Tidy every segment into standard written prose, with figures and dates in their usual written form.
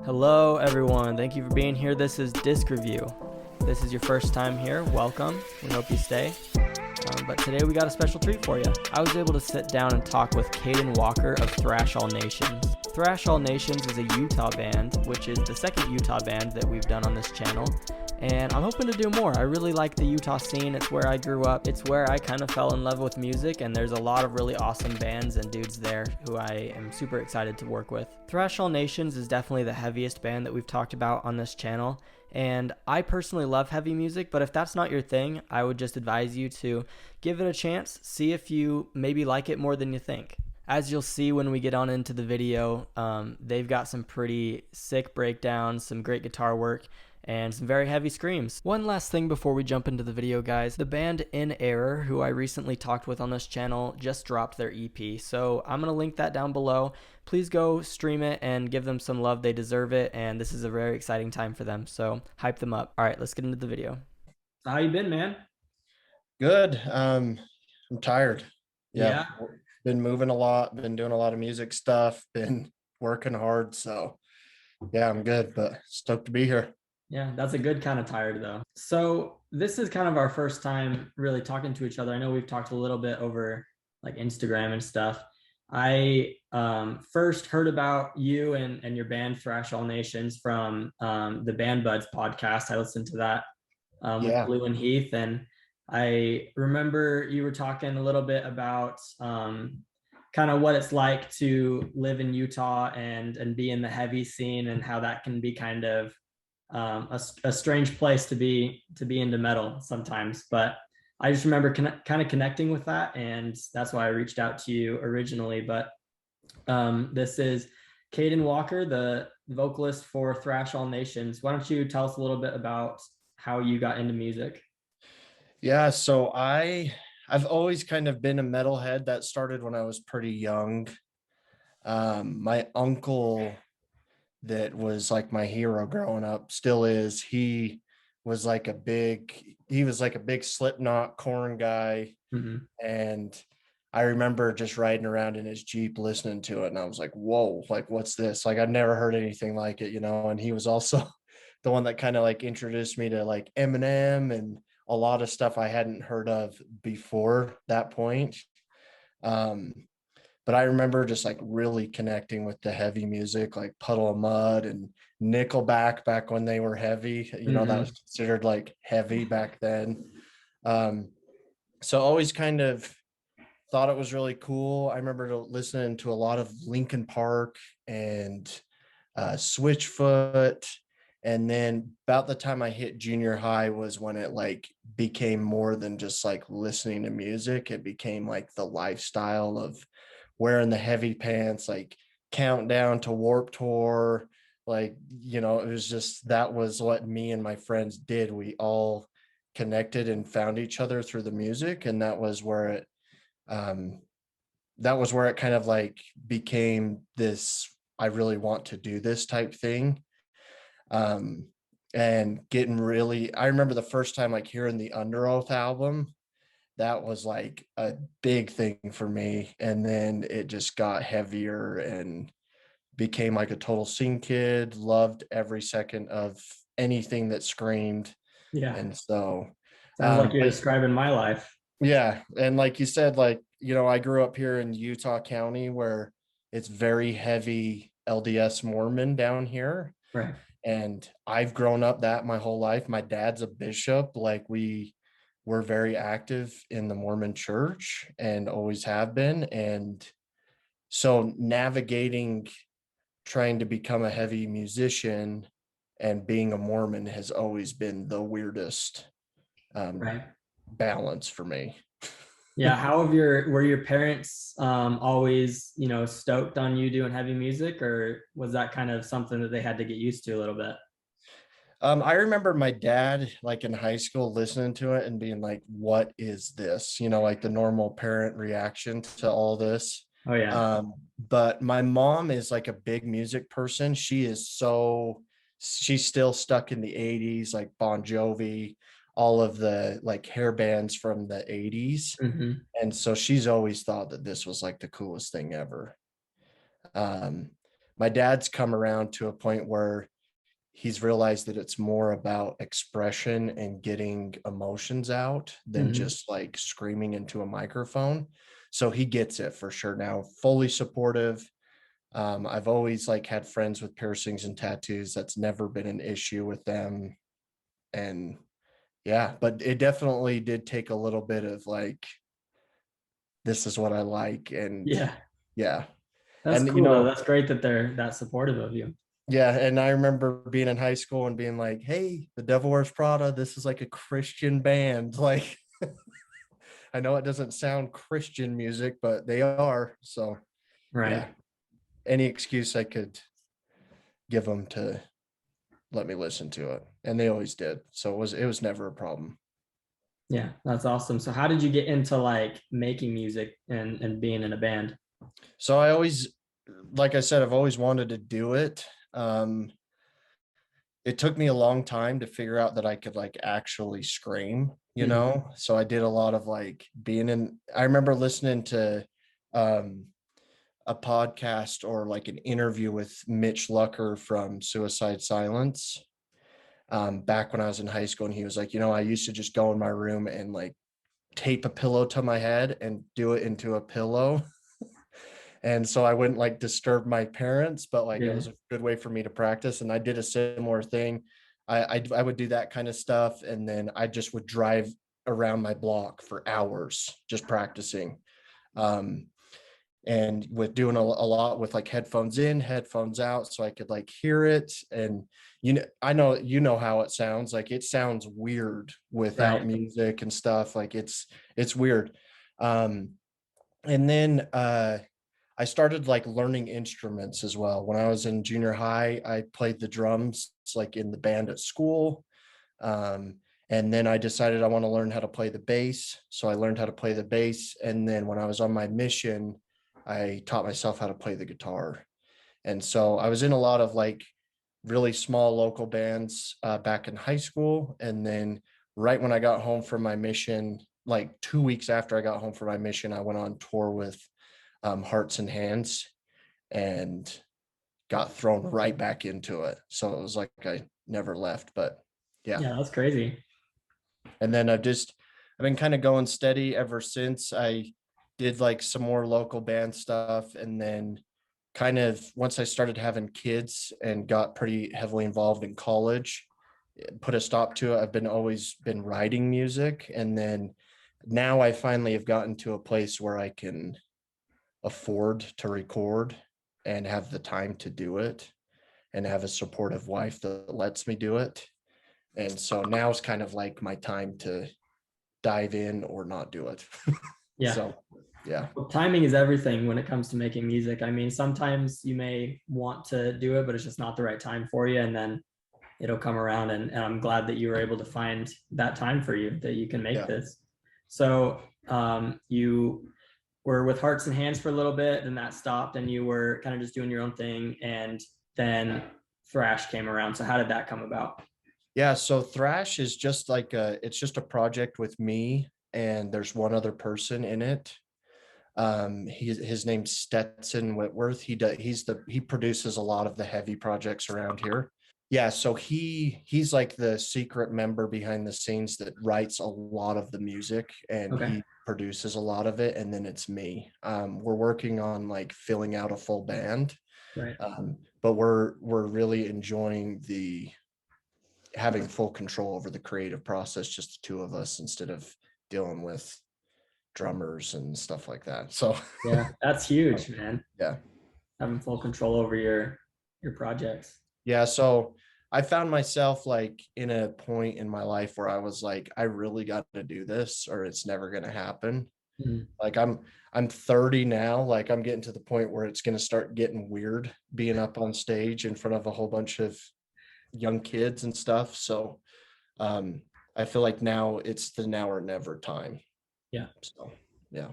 Hello, everyone. Thank you for being here. This is Disc Review. This is your first time here. Welcome. We hope you stay. But today we got a special treat for you. I was able to sit down and talk with Caden Walker of Thrash All Nations. Thrash All Nations is a Utah band, which is the second Utah band that we've done on this channel. And I'm hoping to do more. I really like the Utah scene. It's where I grew up. It's where I kind of fell in love with music, and there's a lot of really awesome bands and dudes there who I am super excited to work with. Thrash All Nations is definitely the heaviest band that we've talked about on this channel, and I personally love heavy music, but if that's not your thing, I would just advise you to give it a chance, see if you maybe like it more than you think. As you'll see when we get on into the video, they've got some pretty sick breakdowns, some great guitar work, and some very heavy screams. One last thing before we jump into the video, guys. The band In Error, who I recently talked with on this channel, just dropped their EP, so I'm going to link that down below. Please go stream it and give them some love. They deserve it, and this is a very exciting time for them, so hype them up. All right, let's get into the video. How you been, man? Good. I'm tired. Yeah. Been moving a lot, been doing a lot of music stuff, been working hard. So yeah, I'm good, but stoked to be here. Yeah, that's a good kind of tired though. So this is kind of our first time really talking to each other. I know we've talked a little bit over like Instagram and stuff. I first heard about you and your band Thrash All Nations from the Band Buds podcast. I listened to that with Blue and Heath, and I remember you were talking a little bit about kind of what it's like to live in Utah and be in the heavy scene, and how that can be kind of a strange place to be into metal sometimes. But I just remember kind of connecting with that, and that's why I reached out to you originally. But this is Caden Walker, the vocalist for Thrash All Nations. Why don't you tell us a little bit about how you got into music? Yeah, so I've always kind of been a metalhead. That started when I was pretty young. My uncle, that was like my hero growing up, still is. He was like a big Slipknot, Korn guy. Mm-hmm. And I remember just riding around in his Jeep listening to it, and I was like, whoa, like what's this? Like I'd never heard anything like it, and he was also the one that kind of like introduced me to like Eminem and a lot of stuff I hadn't heard of before that point. But I remember just like really connecting with the heavy music, like Puddle of Mud and Nickelback back when they were heavy. That was considered like heavy back then. So always kind of thought it was really cool. I remember listening to a lot of Linkin Park and Switchfoot. And then about the time I hit junior high was when it like became more than just like listening to music. It became like the lifestyle of wearing the heavy pants, like Countdown to Warp Tour. Like, it was just, that was what me and my friends did. We all connected and found each other through the music. And that was where it kind of like became this, I really want to do this type thing. And getting really, I remember the first time like hearing the Under Oath album, that was like a big thing for me. And then it just got heavier and became like a total scene kid, loved every second of anything that screamed. Yeah. And so sounds like you're describing my life. Yeah. And like you said, like, I grew up here in Utah County, where it's very heavy LDS Mormon down here. Right. And I've grown up that my whole life. My dad's a bishop. Like we're very active in the Mormon church and always have been. And so navigating, trying to become a heavy musician and being a Mormon has always been the weirdest Right. balance for me. Yeah. Were your parents always, stoked on you doing heavy music, or was that kind of something that they had to get used to a little bit? I remember my dad, like in high school, listening to it and being like, what is this? Like the normal parent reaction to all this. Oh yeah. But my mom is like a big music person. She's still stuck in the 80s, like Bon Jovi, all of the like hair bands from the 80s. Mm-hmm. And so she's always thought that this was like the coolest thing ever. my dad's come around to a point where he's realized that it's more about expression and getting emotions out than Mm-hmm. just like screaming into a microphone. So he gets it for sure now, fully supportive. I've always like had friends with piercings and tattoos. That's never been an issue with them. And yeah, but it definitely did take a little bit of like, this is what I like. And Yeah, yeah. that's And, cool though. That's great that they're that supportive of you. yeah. And I remember being in high school and being like, hey, the Devil Wears Prada, this is like a Christian band. Like, I know it doesn't sound Christian music, but they are. So, Right. yeah, any excuse I could give them to let me listen to it. And they always did. So it was never a problem. Yeah, that's awesome. So how did you get into like making music and being in a band? So I always, like I said, I've always wanted to do it. It took me a long time to figure out that I could like actually scream, Mhm. So I did a lot of like being in, I remember listening to um a podcast or like an interview with Mitch Lucker from Suicide Silence, back when I was in high school. And he was like, I used to just go in my room and like tape a pillow to my head and do it into a pillow. And so I wouldn't like disturb my parents, but like it Yeah. was a good way for me to practice. And I did a similar thing. I would do that kind of stuff, and then I just would drive around my block for hours just practicing. Um, and with doing a lot with like headphones in, headphones out, so I could like hear it. And I know how it sounds. Like it sounds weird without Right. music and stuff. Like it's weird. Um, and then I started like learning instruments as well. When I was in junior high, I played the drums like in the band at school. Um, and then I decided I want to learn how to play the bass. So I learned how to play the bass. And then when I was on my mission, I taught myself how to play the guitar. And so I was in a lot of like really small local bands back in high school. And then right when I got home from my mission, like 2 weeks after I got home from my mission, I went on tour with Hearts and Hands and got thrown right back into it. So it was like I never left, but yeah. Yeah, that's crazy. And then I've been kind of going steady ever since. I did like some more local band stuff. And then kind of once I started having kids and got pretty heavily involved in college, put a stop to it. I've been always been writing music. And then now I finally have gotten to a place where I can afford to record and have the time to do it and have a supportive wife that lets me do it. And so now is kind of like my time to dive in or not do it. Yeah. So, yeah. Well, timing is everything when it comes to making music. I mean, sometimes you may want to do it, but it's just not the right time for you. And then it'll come around. And I'm glad that you were able to find that time for you that you can make Yeah. this. So you were with Hearts and Hands for a little bit, and that stopped, and you were kind of just doing your own thing. And then Thrash came around. So how did that come about? Yeah. So Thrash is just like it's just a project with me and there's one other person in it. His name's Stetson Whitworth. He produces a lot of the heavy projects around here. Yeah, so he's like the secret member behind the scenes that writes a lot of the music and Okay. he produces a lot of it, and then it's me. We're working on like filling out a full band, Right. but we're really enjoying the having full control over the creative process, just the two of us instead of dealing with drummers and stuff like that. So Yeah, that's huge, man. yeah. Having full control over your projects. Yeah, so I found myself like in a point in my life where I was like, I really got to do this or it's never going to happen. Mhm. Like I'm 30 now, like I'm getting to the point where it's going to start getting weird being up on stage in front of a whole bunch of young kids and stuff. So um I feel like now it's the now or never time. Yeah. So yeah.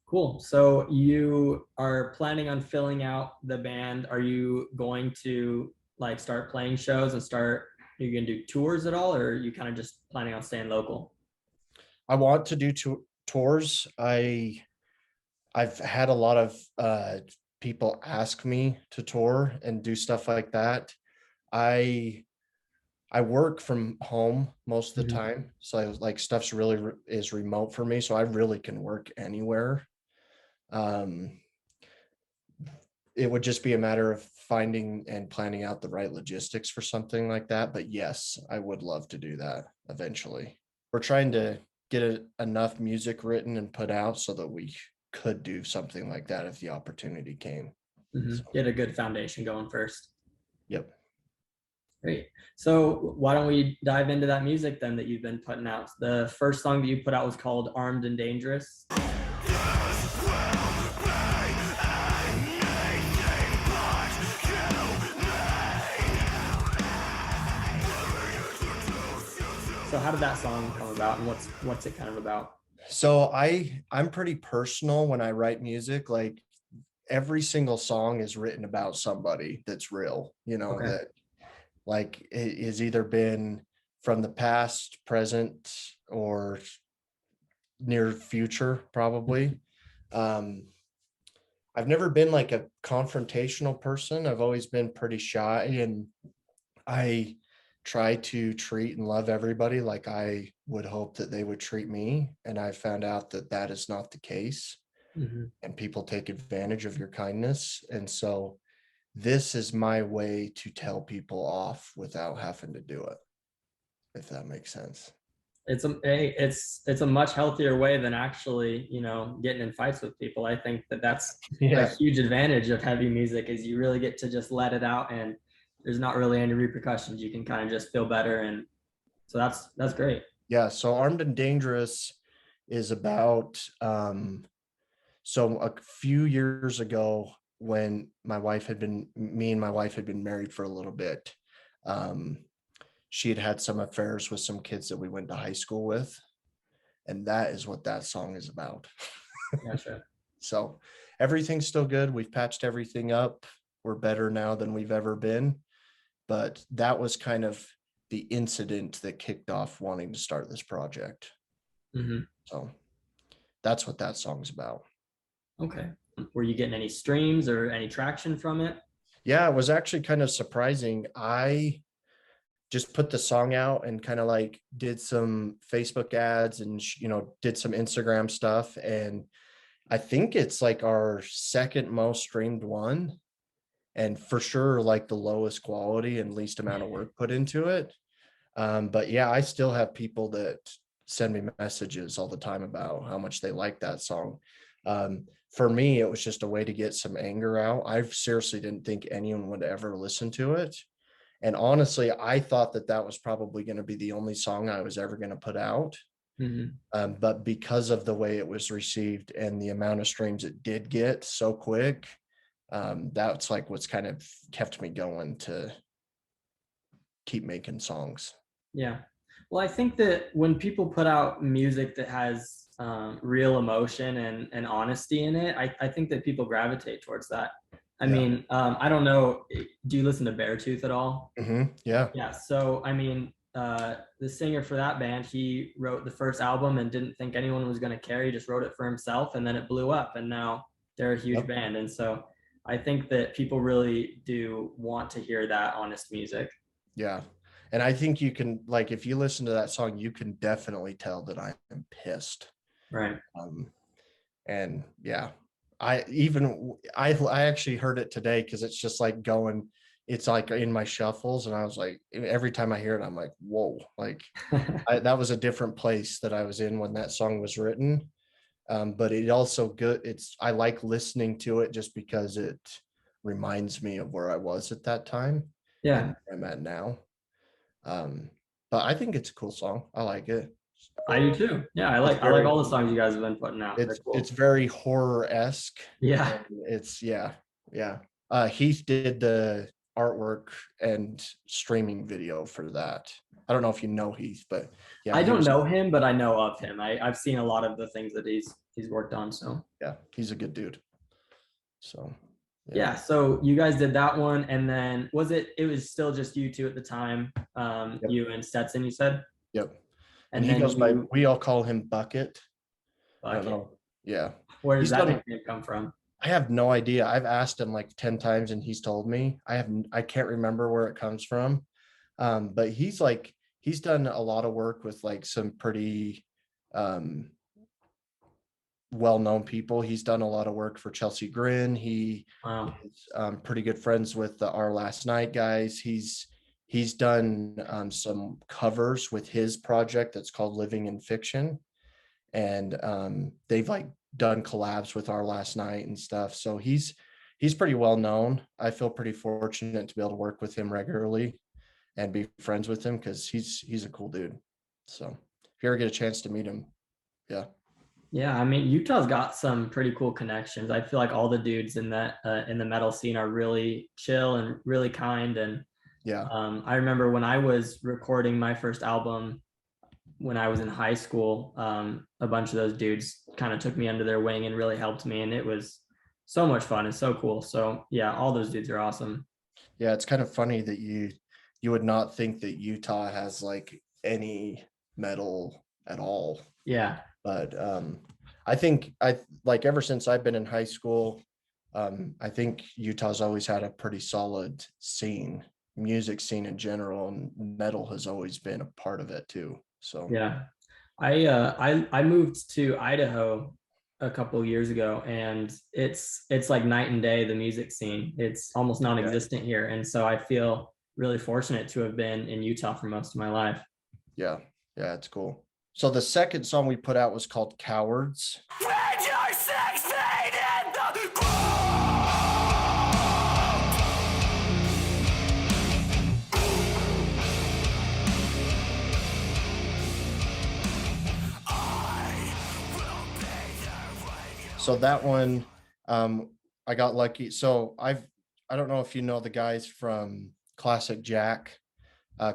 Cool. So you are planning on filling out the band. Are you going to like start playing shows and are you gonna do tours at all, or are you kind of just planning on staying local? I want to do tours. I've had a lot of people ask me to tour and do stuff like that, I work from home most of the Mhm. time. So like stuff's really is remote for me. So I really can work anywhere. Um, it would just be a matter of finding and planning out the right logistics for something like that. But yes, I would love to do that eventually. We're trying to get enough music written and put out so that we could do something like that if the opportunity came. So, Get a good foundation going first. yep. Great. So why don't we dive into that music then that you've been putting out? The first song that you put out was called Armed and Dangerous. So how did that song come about, and what's it kind of about? So I'm pretty personal when I write music. Like every single song is written about somebody that's real, Okay. that like it has either been from the past, present, or near future, probably. Um, I've never been like a confrontational person. I've always been pretty shy, and I try to treat and love everybody like I would hope that they would treat me. And I found out that that is not the case, Mhm. and people take advantage of your kindness. And so this is my way to tell people off without having to do it, if that makes sense. It's a much healthier way than actually, getting in fights with people. I think that that's a Yeah. huge advantage of heavy music, is you really get to just let it out, and there's not really any repercussions. You can kind of just feel better, and so that's great. Yeah. So Armed and Dangerous is about so a few years ago, when me and my wife had been married for a little bit, um, she had had some affairs with some kids that we went to high school with. And that is what that song is about. Gotcha. So everything's still good. We've patched everything up. We're better now than we've ever been. But that was kind of the incident that kicked off wanting to start this project. Hmm. So that's what that song's about. Okay. Were you getting any streams or any traction from it? Yeah, it was actually kind of surprising. I just put the song out and kind of like did some Facebook ads and did some Instagram stuff, and I think it's like our second most streamed one, and for sure like the lowest quality and least amount of work put into it. But yeah, I still have people that send me messages all the time about how much they like that song. For me, it was just a way to get some anger out. I seriously didn't think anyone would ever listen to it. And honestly, I thought that that was probably going to be the only song I was ever going to put out. Hmm. But because of the way it was received and the amount of streams it did get so quick, that's like what's kind of kept me going to keep making songs. Yeah. Well, I think that when people put out music that has real emotion and honesty in it, I think that people gravitate towards that. I Yeah. mean, I don't know. Do you listen to Beartooth at all? Yeah. Yeah. So, I mean, the singer for that band, he wrote the first album and didn't think anyone was going to care. He just wrote it for himself, and then it blew up, and now they're a huge Yep. band. And so I think that people really do want to hear that honest music. Yeah. And I think you can, like, if you listen to that song, you can definitely tell that I am pissed. Right. Um, and yeah, I actually heard it today because it's just like going, it's like in my shuffles, and I was like, every time I hear it, I'm like, whoa, like that was a different place that I was in when that song was written. But it also good. I like listening to it just because it reminds me of where I was at that time and Yeah, where I'm at now. Um, but I think it's a cool song. I like it. I do too. Yeah, I It's like I like very all the songs you guys have been putting out. They're it's cool. very horror-esque, Yeah. and it's yeah. Heath did the artwork and streaming video for that. I don't know if you know Heath, but yeah, I don't know him, but I know of him. I've seen a lot of the things that he's worked on. So he's a good dude. So yeah. yeah, so you guys did that one, and then it was still just you two at the time, Yep. you and Stetson, you said, Yep. And and he then goes by, you we all call him Bucket. I don't Bucket. know. Yeah. Where does He's that done nickname come from? I have no idea. I've asked him like 10 times and he's told me. I can't remember where it comes from. But he's done a lot of work with like some pretty um well-known people. He's done a lot of work for Chelsea Grin. He Wow. is pretty good friends with the Our Last Night guys. He's done some covers with his project that's called Living in Fiction, and they've like done collabs with Our Last Night and stuff. So he's pretty well known. I feel pretty fortunate to be able to work with him regularly and be friends with him because he's a cool dude. So if you ever get a chance to meet him, yeah. Yeah, I mean, Utah's got some pretty cool connections. I feel like all the dudes in that in the metal scene are really chill and really kind. And Yeah. I remember when I was recording my first album when I was in high school, a bunch of those dudes kind of took me under their wing and really helped me, and it was so much fun and so cool. So yeah, all those dudes are awesome. Yeah, it's kind of funny that you would not think that Utah has like any metal at all. Yeah, But I think I like ever since I've been in high school, I think Utah's always had a pretty solid scene, music scene in general, and metal has always been a part of it too. So yeah. I moved to Idaho a couple of years ago, and it's like night and day, the music scene. It's almost yeah, non-existent here. And so I feel really fortunate to have been in Utah for most of my life. yeah, yeah, it's cool. So the second song we put out was called Cowards. So that one, I got lucky. So I don't know if you know the guys from Classic Jack.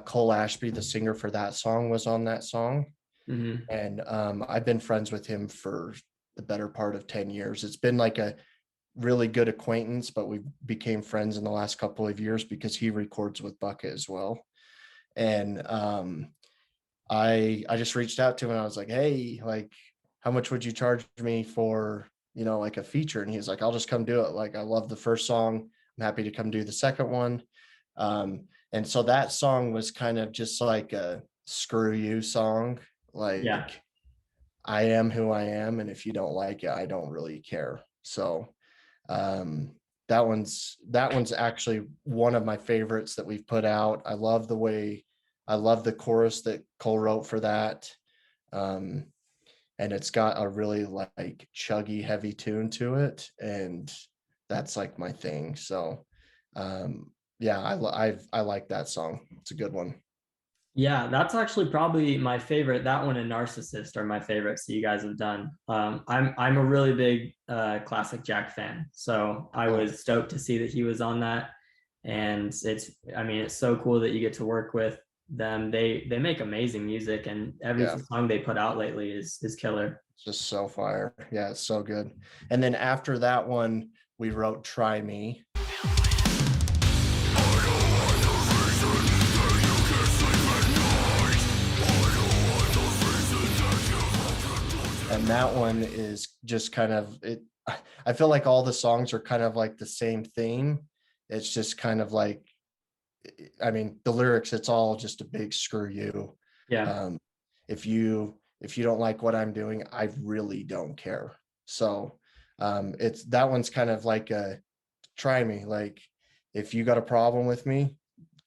Cole Ashby, the singer for that song, was on that song. Mhm. And I've been friends with him for the better part of 10 years. It's been like a really good acquaintance, but we became friends in the last couple of years because he records with Bucket as well. And I just reached out to him and I was like, hey, like, how much would you charge me for, like a feature? And he was like, I'll just come do it. Like, I love the first song. I'm happy to come do the second one. And so that song was kind of just like a screw you song. Like, Yeah. I am who I am. And if you don't like it, I don't really care. So that one's actually one of my favorites that we've put out. I love the chorus that Cole wrote for that. And it's got a really like chuggy, heavy tune to it. And that's like my thing. So yeah, I like that song. It's a good one. Yeah, that's actually probably my favorite. That one and Narcissist are my favorites that you guys have done. I'm a really big Classic Jack fan, so I was stoked to see that he was on that. And it's so cool that you get to work with them. They make amazing music, and every Yeah, song they put out lately is killer. it's just so fire. Yeah, it's so good. And then after that one, we wrote Try Me. And that one is just kind of it. I feel like all the songs are kind of like the same theme. It's just kind of like, I mean, the lyrics, it's all just a big screw you. Yeah. Um, if you don't like what I'm doing, I really don't care. So it's that one's kind of like a try me. Like, if you got a problem with me,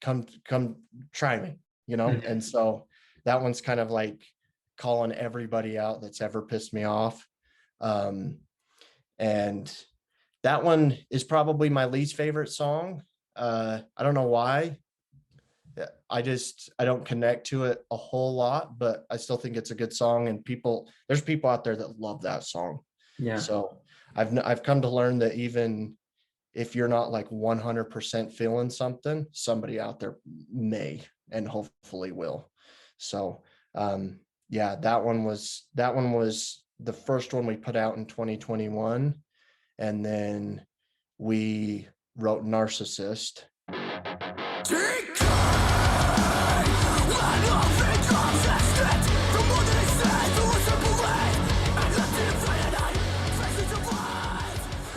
come try me, And so that one's kind of like calling everybody out that's ever pissed me off. And that one is probably my least favorite song. I don't know why. I don't connect to it a whole lot, but I still think it's a good song. And there's people out there that love that song. Yeah. So I've come to learn that even if you're not like 100% feeling something, somebody out there may and hopefully will. So yeah, that one was the first one we put out in 2021. And then we wrote Narcissist.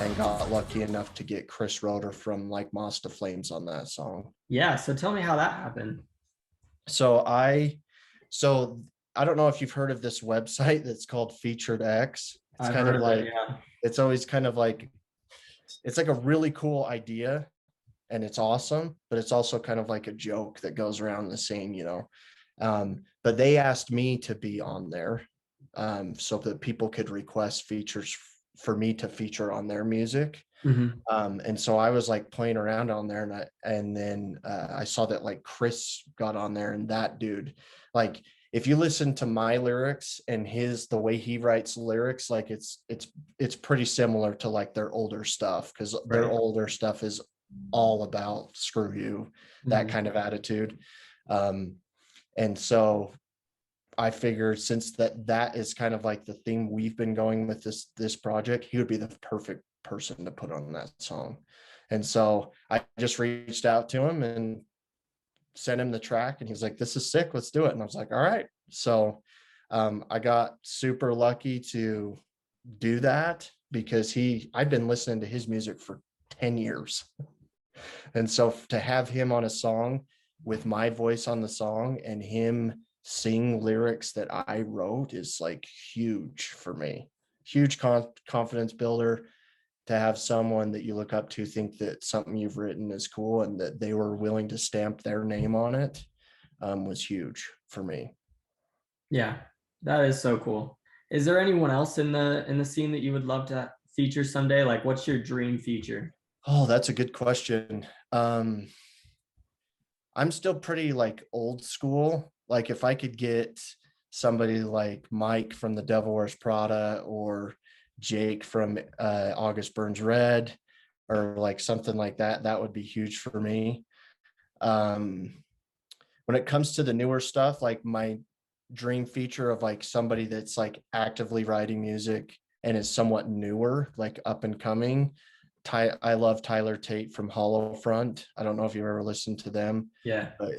and got lucky enough to get Chris Roeder from like Moss to Flames on that song. Yeah. So tell me how that happened. So I don't know if you've heard of this website that's called Featured X. It's I've kind heard of of like, it. Yeah. it's always kind of like, it's like a really cool idea and it's awesome, but it's also kind of like a joke that goes around the scene, you know. But they asked me to be on there, so that people could request features for me to feature on their music. Mhm. And so I was like playing around on there, and then I saw that like Chris got on there, and that dude, like if you listen to my lyrics and the way he writes lyrics, like it's pretty similar to like their older stuff, because their Right. older stuff is all about screw you, that Mhm. kind of attitude. And so I figured, since that is kind of like the theme we've been going with this project, he would be the perfect person to put on that song. And so I just reached out to him and sent him the track, and he's like, "This is sick, let's do it." And I was like, "All right." So I got super lucky to do that, because I've been listening to his music for 10 years. And so to have him on a song with my voice on the song and him sing lyrics that I wrote is like huge for me. Huge confidence builder to have someone that you look up to think that something you've written is cool, and that they were willing to stamp their name on it, was huge for me. Yeah. That is so cool. Is there anyone else in the scene that you would love to feature someday? Like, what's your dream feature? Oh, that's a good question. I'm still pretty like old school. Like if I could get somebody like Mike from The Devil Wears Prada, or Jake from August Burns Red, or like something like that, that would be huge for me. Um, when it comes to the newer stuff, like my dream feature of like somebody that's like actively writing music and is somewhat newer, like up and coming. I love Tyler Tate from Hollow Front. I don't know if you've ever listened to them, Yeah. but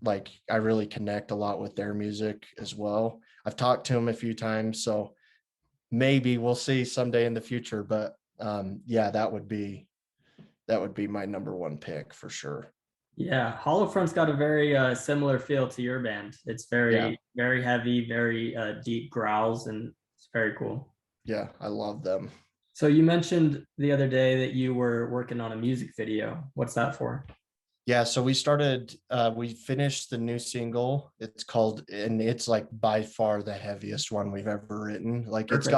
like I really connect a lot with their music as well. I've talked to him a few times, so maybe we'll see someday in the future. But yeah, that would be my number one pick for sure. Yeah. Hollow Front's got a very similar feel to your band. It's Yeah, very, very heavy, very deep growls, and it's very cool. yeah, I love them. So you mentioned the other day that you were working on a music video. What's that for? Yeah, so we finished the new single. It's called, and it's like by far the heaviest one we've ever written. Like Perfect.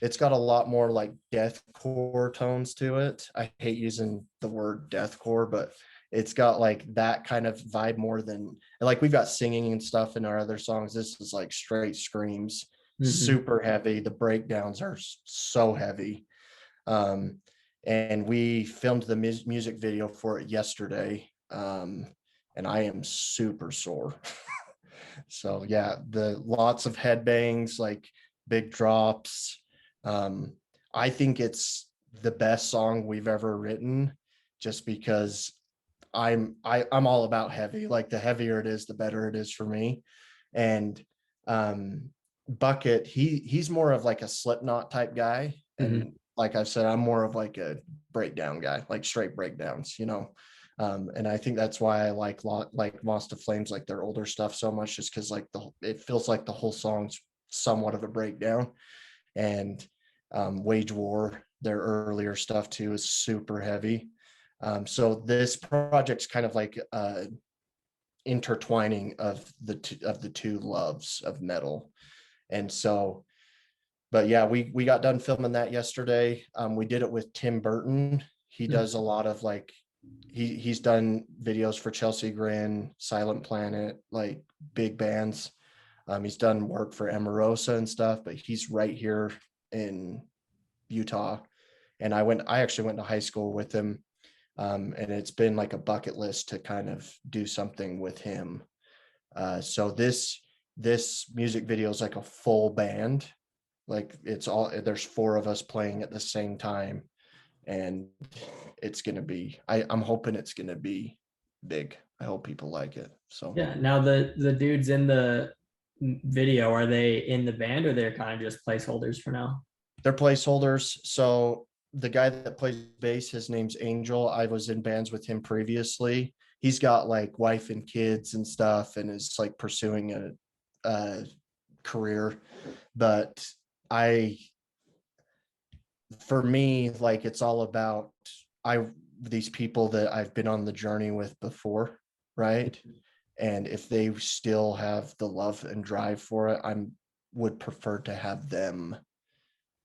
it's got a lot more like deathcore tones to it. I hate using the word deathcore, but it's got like that kind of vibe more than, like, we've got singing and stuff in our other songs. This is like straight screams, Mhm. super heavy. The breakdowns are so heavy. Um, and we filmed the music video for it yesterday. And I am super sore. So yeah, the lots of headbangs, like big drops. Um, I think it's the best song we've ever written, just because I'm all about heavy. Like the heavier it is, the better it is for me. And Bucket, he's more of like a Slipknot type guy, Mhm. and like I've said, I'm more of like a breakdown guy, like straight breakdowns, you know. And I think that's why I like Moss to Flames, like their older stuff so much, just because like it feels like the whole song's somewhat of a breakdown. And Wage War, their earlier stuff too, is super heavy. So this project's kind of like intertwining of the two loves of metal. And so, but yeah, we got done filming that yesterday. We did it with Tim Burton. He does a lot of like, he's done videos for Chelsea Grin, Silent Planet, like big bands. He's done work for Emarosa and stuff, but he's right here in Utah. And I actually went to high school with him. And it's been like a bucket list to kind of do something with him. So this music video is like a full band. Like there's four of us playing at the same time, and I'm hoping it's gonna be big. I hope people like it. So Yeah. Now the dudes in the video, are they in the band or they're kind of just placeholders for now? they're placeholders. So the guy that plays bass, his name's Angel. I was in bands with him previously. He's got like wife and kids and stuff and is like pursuing a career. But for me, like it's all about these people that I've been on the journey with before, right? And if they still have the love and drive for it, would prefer to have them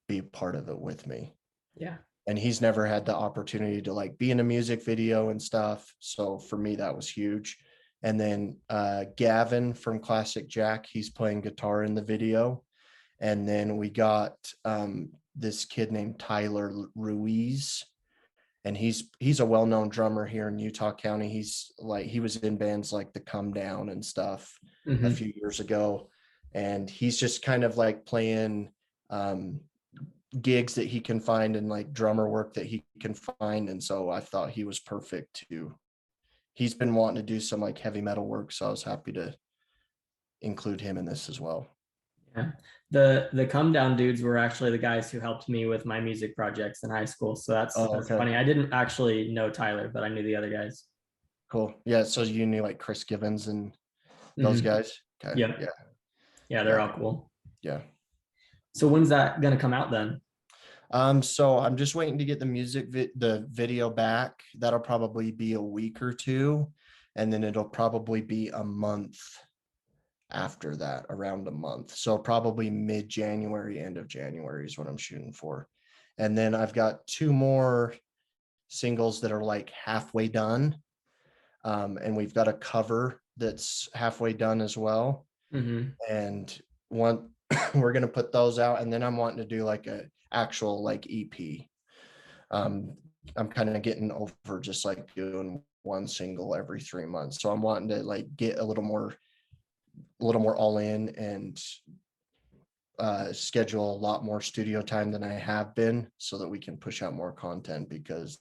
be part of it with me. Yeah. And he's never had the opportunity to like be in a music video and stuff. So for me, that was huge. And then Gavin from Classic Jack, he's playing guitar in the video. And then we got this kid named Tyler Ruiz, and he's a well-known drummer here in Utah County. He was in bands like the Come Down and stuff a few years ago, and he's just kind of like playing gigs that he can find and like drummer work that he can find. And so I thought he was perfect he's been wanting to do some like heavy metal work, so I was happy to include him in this as well. Yeah. The Come Down dudes were actually the guys who helped me with my music projects in high school. So that's funny. I didn't actually know Tyler, but I knew the other guys. Cool. Yeah. So you knew like Chris Gibbons and those guys? Okay. Yep. Yeah. Yeah, they're all cool. Yeah. So when's that gonna come out then? So I'm just waiting to get the video back. That'll probably be a week or two, and then it'll probably be a month after that, around a month. So probably mid-January, end of January is what I'm shooting for. And then I've got 2 more singles that are like halfway done. And we've got a cover that's halfway done as well. And we're going to put those out, and then I'm wanting to do like a actual like EP. I'm kind of getting over just like doing one single every 3 months. So I'm wanting to like get a little more all in and schedule a lot more studio time than I have been, so that we can push out more content. Because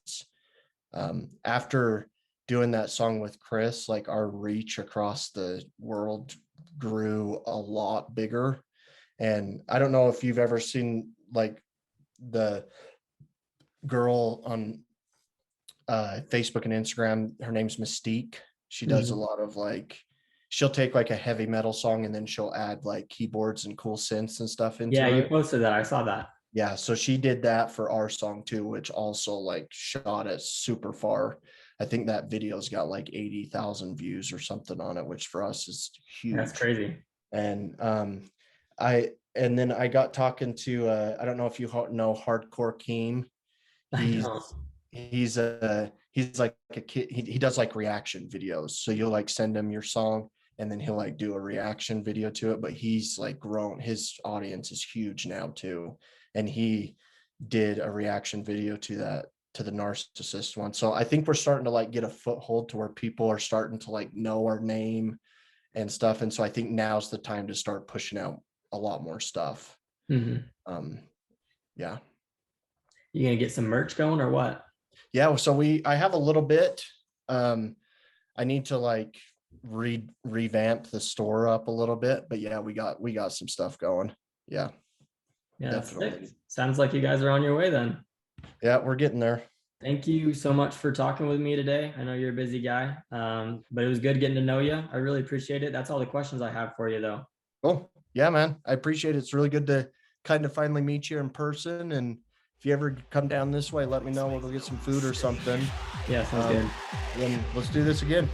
after doing that song with Chris, like our reach across the world grew a lot bigger. And I don't know if you've ever seen like the girl on Facebook and Instagram, her name's Mystique. She does a lot of like, she'll take like a heavy metal song and then she'll add like keyboards and cool synths and stuff into it. Yeah, you posted that. I saw that. Yeah, so she did that for our song too, which also like shot us super far. I think that video's got like 80,000 views or something on it, which for us is huge. That's crazy. And then I got talking to I don't know if you know Hardcore Keem. He's like a kid. He does like reaction videos. So you'll like send him your song and then he'll like do a reaction video to it. But he's like grown. His audience is huge now too. And he did a reaction video to the Narcissist one. So I think we're starting to like get a foothold to where people are starting to like know our name and stuff. And so I think now's the time to start pushing out a lot more stuff. Yeah. You gonna get some merch going or what? Yeah, so I have a little bit. I need to like revamp the store up a little bit, but yeah, we got some stuff going. Yeah. Yeah, definitely. Sounds like you guys are on your way then. Yeah, we're getting there. Thank you so much for talking with me today. I know you're a busy guy, but it was good getting to know you. I really appreciate it. That's all the questions I have for you though. Cool. Yeah, man. I appreciate it. It's really good to kind of finally meet you in person. And if you ever come down this way, let me know. We'll go get some food or something. Yeah, sounds good. Then let's do this again.